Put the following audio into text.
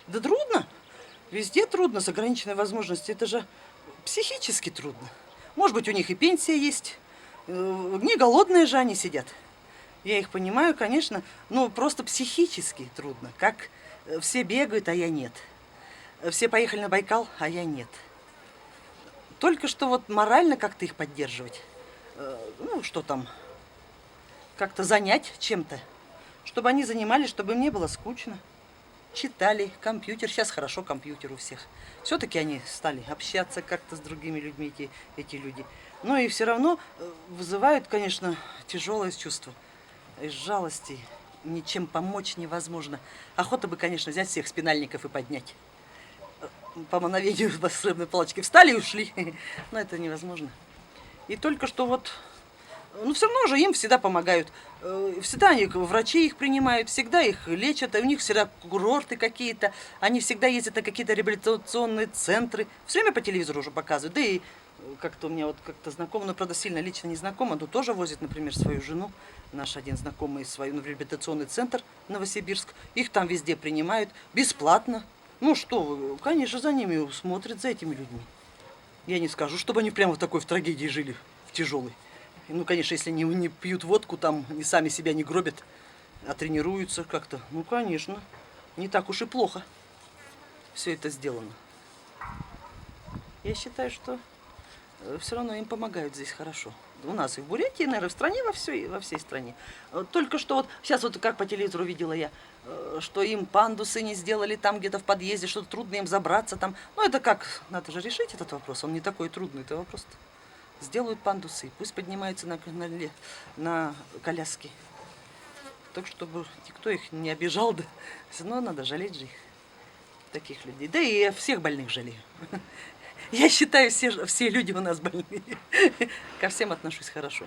Да трудно. Везде трудно, с ограниченной возможностью. Это же психически трудно. Может быть, у них и пенсия есть. Не голодные же они сидят. Я их понимаю, конечно, но просто психически трудно. Как все бегают, а я нет. Все поехали на Байкал, а я нет. Только что вот морально как-то их поддерживать. Ну, что там, как-то занять чем-то. Чтобы они занимались, чтобы им не было скучно. Читали, компьютер. Сейчас хорошо компьютер у всех. Все-таки они стали общаться как-то с другими людьми, эти люди. Но и все равно вызывают, конечно, тяжелое чувство. Из жалости ничем помочь невозможно. Охота бы, конечно, взять всех спинальников и поднять. По мановению волшебной палочки встали и ушли. Но это невозможно. И только что вот, ну все равно же им всегда помогают. Всегда они, врачи их принимают, всегда их лечат, у них всегда курорты какие-то. Они всегда ездят на какие-то реабилитационные центры. Все время по телевизору уже показывают. Да и как-то у меня вот как-то знакомый, но правда сильно лично не знакома, но тоже возит, например, свою жену, наш один знакомый, свою в реабилитационный центр Новосибирск. Их там везде принимают бесплатно. Ну что вы, конечно, за ними смотрят, за этими людьми. Я не скажу, чтобы они прямо в такой в трагедии жили, в тяжелой. Ну, конечно, если не пьют водку, там и сами себя не гробят, а тренируются как-то. Ну, конечно, не так уж и плохо все это сделано. Я считаю, что все равно им помогают здесь хорошо. У нас и в Бурятии, наверное, в стране, во всей стране. Только что вот, сейчас вот как по телевизору видела я, что им пандусы не сделали там где-то в подъезде, что трудно им забраться там. Ну, это как, надо же решить этот вопрос, он не такой трудный, это вопрос. Сделают пандусы, пусть поднимаются на коляски. Так, чтобы никто их не обижал, да. Все равно надо жалеть же их, таких людей. Да и я всех больных жалею. Я считаю, все люди у нас больные. Ко всем отношусь хорошо.